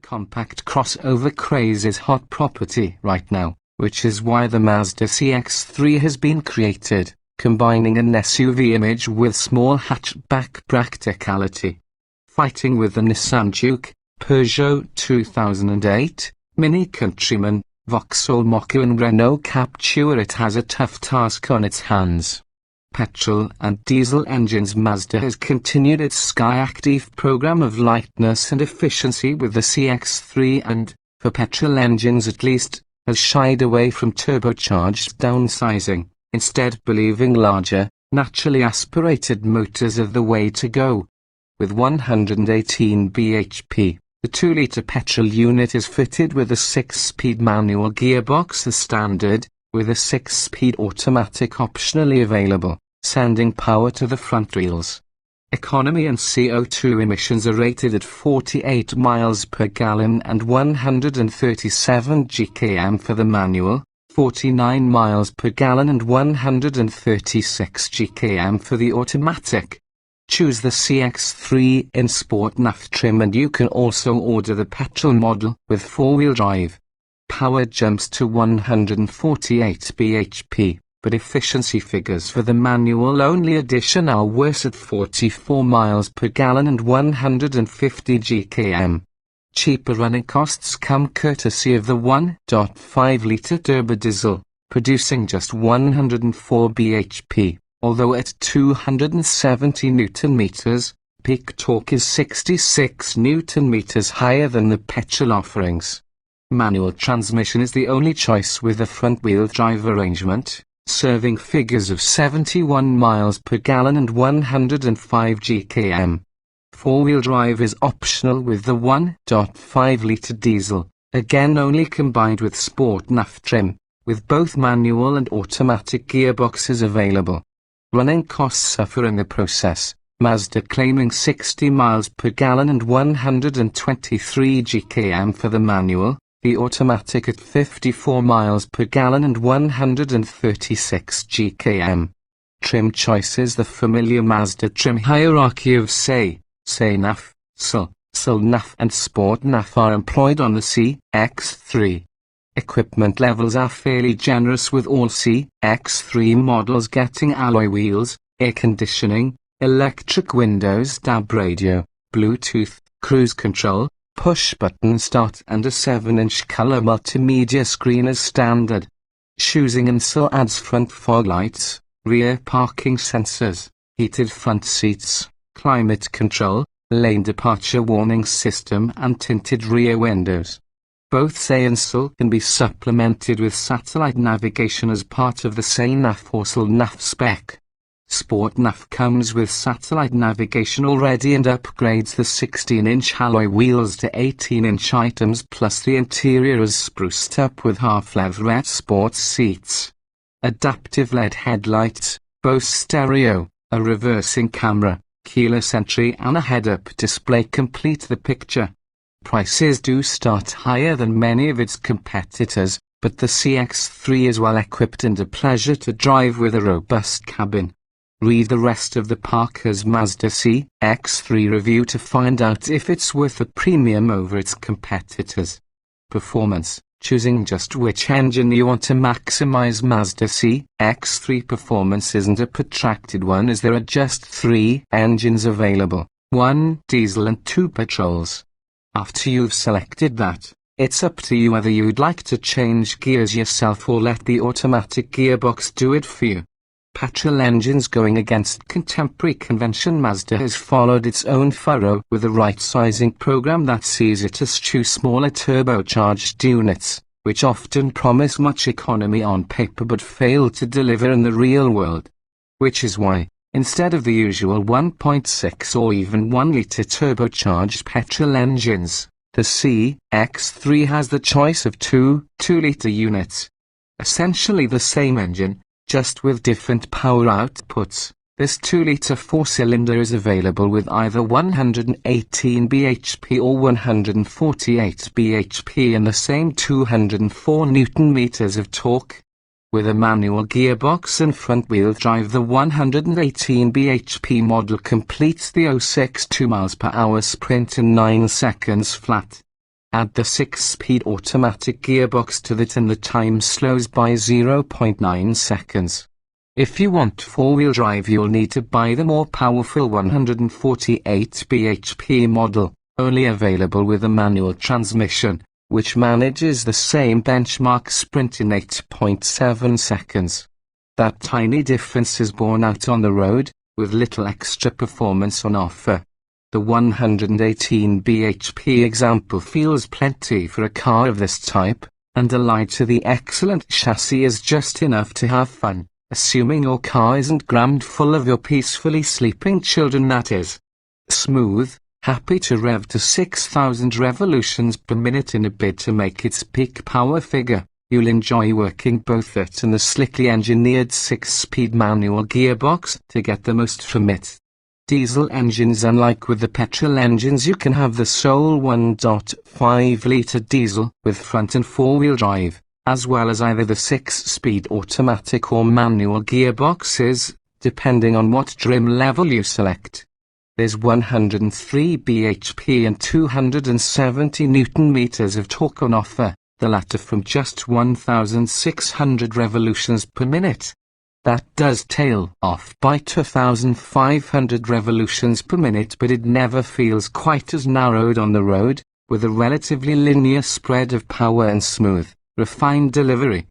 compact crossover craze is hot property right now, which is why the Mazda CX-3 has been created, combining an SUV image with small hatchback practicality. Fighting with the Nissan Juke, Peugeot 2008, Mini Countryman, Vauxhall Mokka and Renault Captur, it has a tough task on its hands. Petrol and diesel engines. Mazda has continued its Sky Active program of lightness and efficiency with the CX-3 and, for petrol engines at least, has shied away from turbocharged downsizing, instead believing larger, naturally aspirated motors are the way to go. With 118 bhp, the 2-litre petrol unit is fitted with a 6-speed manual gearbox as standard, with a 6-speed automatic optionally available, sending power to the front wheels. Economy and CO2 emissions are rated at 48 miles per gallon and 137 GkM for the manual, 49 miles per gallon and 136 GkM for the automatic. Choose the CX-3 in Sport NAF trim and you can also order the petrol model with 4-wheel drive. Power jumps to 148 bhp, but efficiency figures for the manual-only edition are worse at 44 miles per gallon and 150 GkM. Cheaper running costs come courtesy of the 1.5-litre turbo diesel, producing just 104 bhp. Although at 270 Nm, peak torque is 66 Nm higher than the petrol offerings. Manual transmission is the only choice with a front-wheel drive arrangement, serving figures of 71 miles per gallon and 105 GkM. 4-wheel drive is optional with the 1.5-litre diesel, again only combined with Sport NAF trim, with both manual and automatic gearboxes available. Running costs suffer in the process, Mazda claiming 60 miles per gallon and 123 GkM for the manual, the automatic at 54 miles per gallon and 136 GkM. Trim choices. The familiar Mazda trim hierarchy of SE NAF, SL NAF and Sport NAF are employed on the CX-3. Equipment levels are fairly generous, with all CX-3 models getting alloy wheels, air conditioning, electric windows, DAB radio, Bluetooth, cruise control, push-button start and a 7-inch color multimedia screen as standard. Choosing SL adds front fog lights, rear parking sensors, heated front seats, climate control, lane departure warning system and tinted rear windows. Both SE and SL can be supplemented with satellite navigation as part of the SE NAF or SL NAF spec. Sport NAF comes with satellite navigation already and upgrades the 16-inch alloy wheels to 18-inch items, plus the interior is spruced up with half-leatherette sports seats. Adaptive LED headlights, Bose stereo, a reversing camera, keyless entry and a head-up display complete the picture. Prices do start higher than many of its competitors, but the CX-3 is well equipped and a pleasure to drive with a robust cabin. Read the rest of the Parker's Mazda CX-3 review to find out if it's worth a premium over its competitors. Performance. Choosing just which engine you want to maximize Mazda CX-3 performance isn't a protracted one, as there are just 3 engines available, 1 diesel and 2 petrols. After you've selected that, it's up to you whether you'd like to change gears yourself or let the automatic gearbox do it for you. Petrol engines going against contemporary convention. Mazda has followed its own furrow with a right-sizing program that sees it eschew smaller turbocharged units, which often promise much economy on paper but fail to deliver in the real world. Which is why, instead of the usual 1.6 or even 1-litre turbocharged petrol engines, the CX-3 has the choice of 2 2-litre units. Essentially the same engine, just with different power outputs. This 2-litre 4-cylinder is available with either 118 bhp or 148 bhp and the same 204 Nm of torque. With a manual gearbox and front-wheel drive, the 118 bhp model completes the 062 mph sprint in 9 seconds flat. Add the 6-speed automatic gearbox to that and the time slows by 0.9 seconds. If you want 4-wheel drive, you'll need to buy the more powerful 148 bhp model, only available with a manual transmission, which manages the same benchmark sprint in 8.7 seconds. That tiny difference is borne out on the road, with little extra performance on offer. The 118 bhp example feels plenty for a car of this type, and allied to the excellent chassis is just enough to have fun, assuming your car isn't crammed full of your peacefully sleeping children, that is. Smooth, happy to rev to 6,000 revolutions per minute in a bid to make its peak power figure, you'll enjoy working both it and the slickly engineered 6-speed manual gearbox to get the most from it. Diesel engines, unlike with the petrol engines, you can have the sole 1.5-litre diesel with front and 4-wheel drive, as well as either the 6-speed automatic or manual gearboxes, depending on what trim level you select. There's 103 bhp and 270 Nm of torque on offer, the latter from just 1,600 revolutions per minute. That does tail off by 2,500 revolutions per minute, but it never feels quite as narrowed on the road, with a relatively linear spread of power and smooth, refined delivery.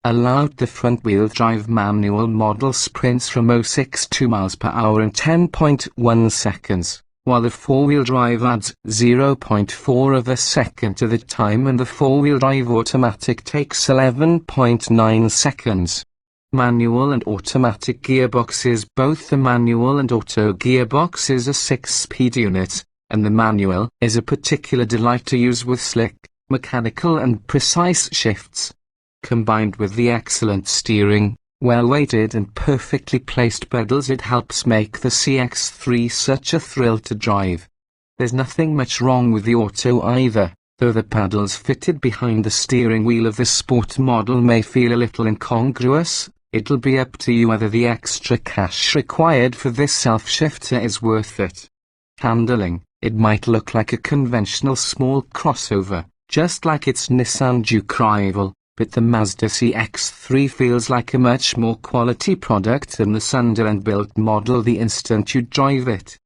Allowed, the front-wheel drive manual model sprints from 0.62 miles per hour in 10.1 seconds, while the four-wheel drive adds 0.4 of a second to the time, and the four-wheel drive automatic takes 11.9 seconds. Manual and automatic gearboxes. Both the manual and auto gearbox is a 6-speed unit, and the manual is a particular delight to use with slick, mechanical and precise shifts. Combined with the excellent steering, well-weighted and perfectly placed pedals, it helps make the CX-3 such a thrill to drive. There's nothing much wrong with the auto either, though the paddles fitted behind the steering wheel of the sport model may feel a little incongruous. It'll be up to you whether the extra cash required for this self-shifter is worth it. Handling. It might look like a conventional small crossover, just like its Nissan Juke rival, but the Mazda CX-3 feels like a much more quality product than the Sunderland-built model the instant you drive it.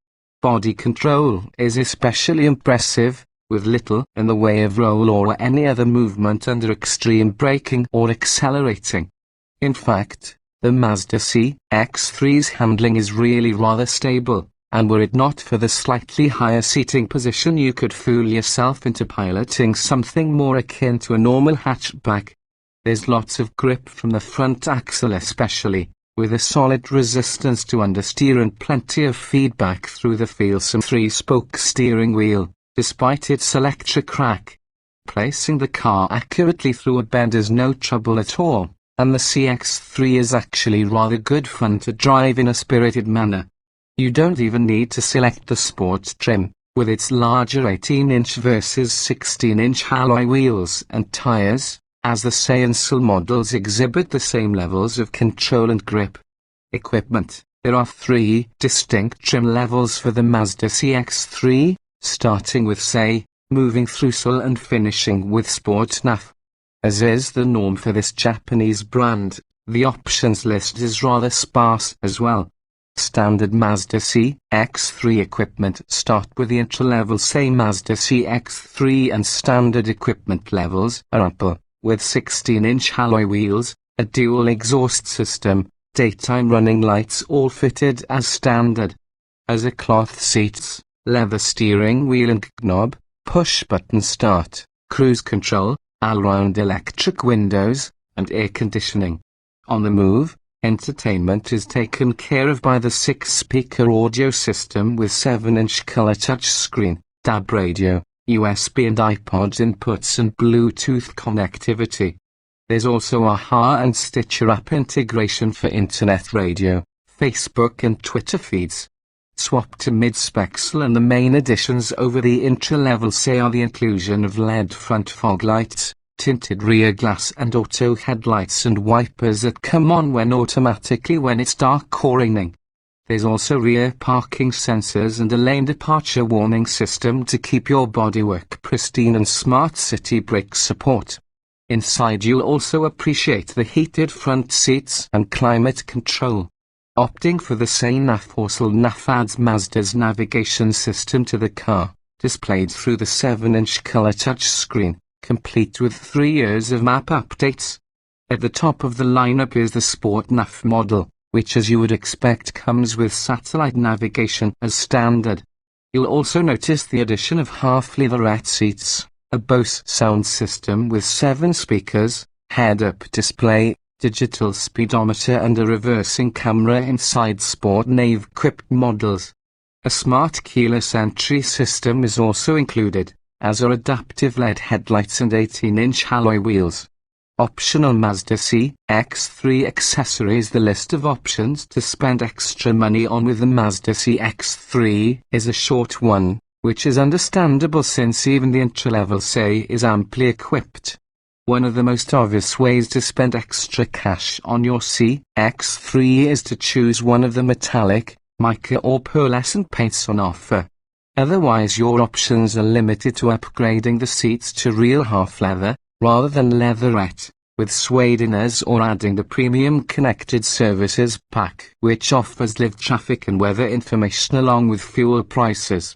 Body control is especially impressive, with little in the way of roll or any other movement under extreme braking or accelerating. In fact, the Mazda CX-3's handling is really rather stable, and were it not for the slightly higher seating position, you could fool yourself into piloting something more akin to a normal hatchback. There's lots of grip from the front axle especially, with a solid resistance to understeer and plenty of feedback through the feelsome 3-spoke steering wheel, despite its electric rack. Placing the car accurately through a bend is no trouble at all, and the CX-3 is actually rather good fun to drive in a spirited manner. You don't even need to select the sports trim, with its larger 18-inch versus 16-inch alloy wheels and tires, as the Sansel models exhibit the same levels of control and grip. Equipment. There are 3 distinct trim levels for the Mazda CX-3, starting with SE, moving through SL and finishing with Sport NAF. As is the norm for this Japanese brand, the options list is rather sparse as well. Standard Mazda CX-3 equipment start with the entry-level SE Mazda CX-3, and standard equipment levels are upper, with 16-inch alloy wheels, a dual exhaust system, daytime running lights all fitted as standard. As are cloth seats, leather steering wheel and knob, push-button start, cruise control, all-round electric windows, and air conditioning. On the move, entertainment is taken care of by the 6-speaker audio system with 7-inch color touchscreen, DAB radio, USB and iPod inputs and Bluetooth connectivity. There's also AHA and Stitcher app integration for internet radio, Facebook and Twitter feeds. Swap to mid-spec SL, and the main additions over the entry-level SE are the inclusion of LED front fog lights, tinted rear glass and auto headlights, and wipers that come on when automatically when it's dark or raining. There's also rear parking sensors and a lane departure warning system to keep your bodywork pristine and smart city brake support. Inside you'll also appreciate the heated front seats and climate control. Opting for the CX-3 adds Mazda's navigation system to the car, displayed through the 7-inch color touchscreen, complete with 3 years of map updates. At the top of the lineup is the Sport NAF model, which as you would expect comes with satellite navigation as standard. You'll also notice the addition of half leatherette seats, a Bose sound system with 7 speakers, head-up display, digital speedometer and a reversing camera inside Sport NAV-equipped models. A smart keyless entry system is also included, as are adaptive LED headlights and 18-inch alloy wheels. Optional Mazda CX-3 accessories. The list of options to spend extra money on with the Mazda CX-3 is a short one, which is understandable since even the entry-level SE is amply equipped. One of the most obvious ways to spend extra cash on your CX-3 is to choose one of the metallic, mica or pearlescent paints on offer. Otherwise your options are limited to upgrading the seats to real half leather, rather than leatherette, with suede inners or adding the premium connected services pack, which offers live traffic and weather information along with fuel prices.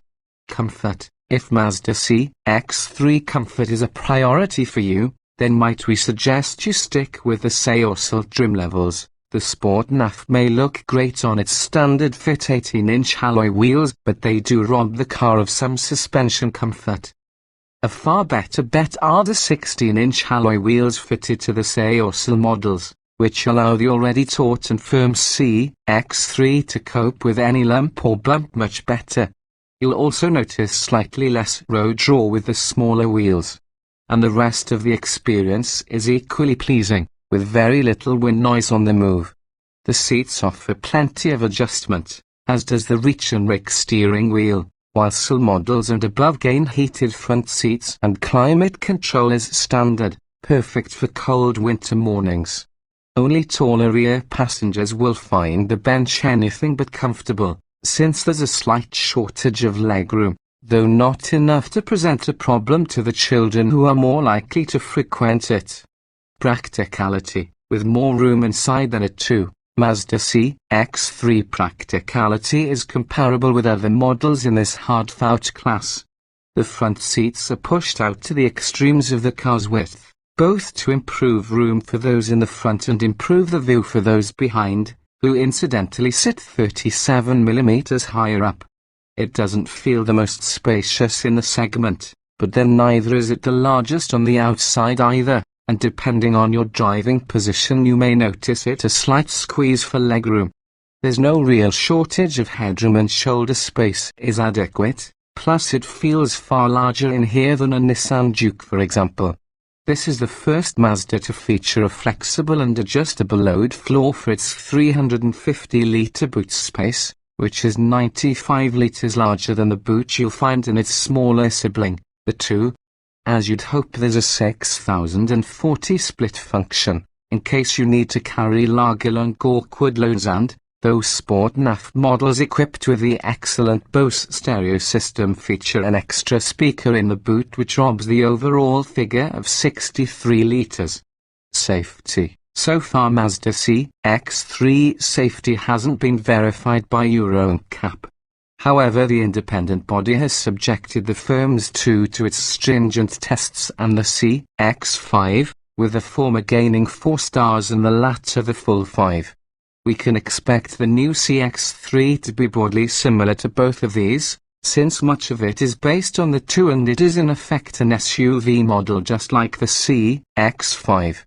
Comfort. If Mazda CX-3 comfort is a priority for you, then might we suggest you stick with the Seosul trim levels. The Sport NAF may look great on its standard fit 18-inch alloy wheels, but they do rob the car of some suspension comfort. A far better bet are the 16-inch alloy wheels fitted to the Seosul models, which allow the already taut and firm CX-3 to cope with any lump or bump much better. You'll also notice slightly less road draw with the smaller wheels. And the rest of the experience is equally pleasing, with very little wind noise on the move. The seats offer plenty of adjustment, as does the reach and rake steering wheel, while SL models and above gain heated front seats and climate control is standard, perfect for cold winter mornings. Only taller rear passengers will find the bench anything but comfortable, since there's a slight shortage of legroom, though not enough to present a problem to the children who are more likely to frequent it. Practicality. With more room inside than a 2, Mazda CX-3 Practicality is comparable with other models in this hard-out class. The front seats are pushed out to the extremes of the car's width, both to improve room for those in the front and improve the view for those behind, who incidentally sit 37mm higher up. It doesn't feel the most spacious in the segment, but then neither is it the largest on the outside either, and depending on your driving position you may notice it a slight squeeze for legroom. There's no real shortage of headroom and shoulder space is adequate, plus it feels far larger in here than a Nissan Juke for example. This is the first Mazda to feature a flexible and adjustable load floor for its 350-litre boot space, which is 95 litres larger than the boot you'll find in its smaller sibling, the 2. As you'd hope there's a 6040 split function, in case you need to carry larger and awkward loads and, those Sport NAF models equipped with the excellent Bose stereo system feature an extra speaker in the boot which robs the overall figure of 63 litres. Safety. So far Mazda CX-3 safety hasn't been verified by Euro NCAP. However, the independent body has subjected the firm's 2 to its stringent tests and the CX-5, with the former gaining 4 stars and the latter the full 5. We can expect the new CX-3 to be broadly similar to both of these, since much of it is based on the 2 and it is in effect an SUV model just like the CX-5.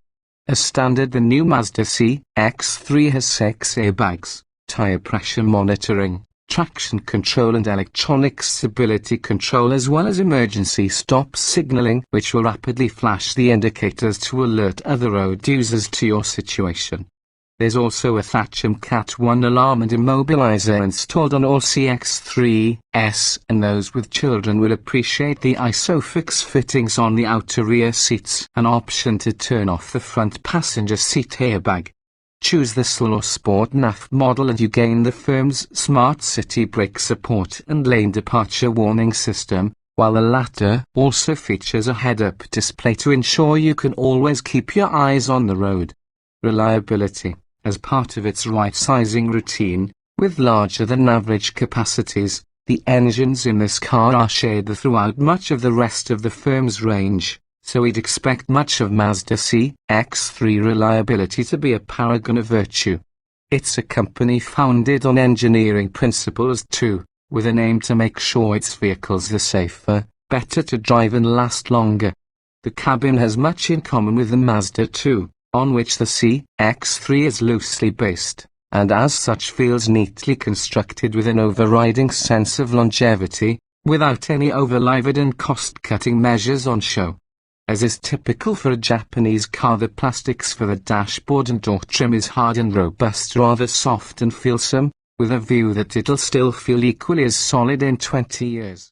As standard, the new Mazda CX-3 has 6 airbags, tire pressure monitoring, traction control and electronic stability control as well as emergency stop signaling which will rapidly flash the indicators to alert other road users to your situation. There's also a Thatcham Cat 1 alarm and immobilizer installed on all CX-3s, and those with children will appreciate the ISOFIX fittings on the outer rear seats, an option to turn off the front passenger seat airbag. Choose the SL or Sport NAF model and you gain the firm's smart city brake support and lane departure warning system, while the latter also features a head-up display to ensure you can always keep your eyes on the road. Reliability. As part of its right-sizing routine, with larger-than-average capacities, the engines in this car are shared throughout much of the rest of the firm's range, so we'd expect much of Mazda CX-3 reliability to be a paragon of virtue. It's a company founded on engineering principles too, with an aim to make sure its vehicles are safer, better to drive and last longer. The cabin has much in common with the Mazda 2, on which the CX-3 is loosely based, and as such feels neatly constructed with an overriding sense of longevity, without any over-levered and cost-cutting measures on show. As is typical for a Japanese car, the plastics for the dashboard and door trim is hard and robust, rather soft and feelsome, with a view that it'll still feel equally as solid in 20 years.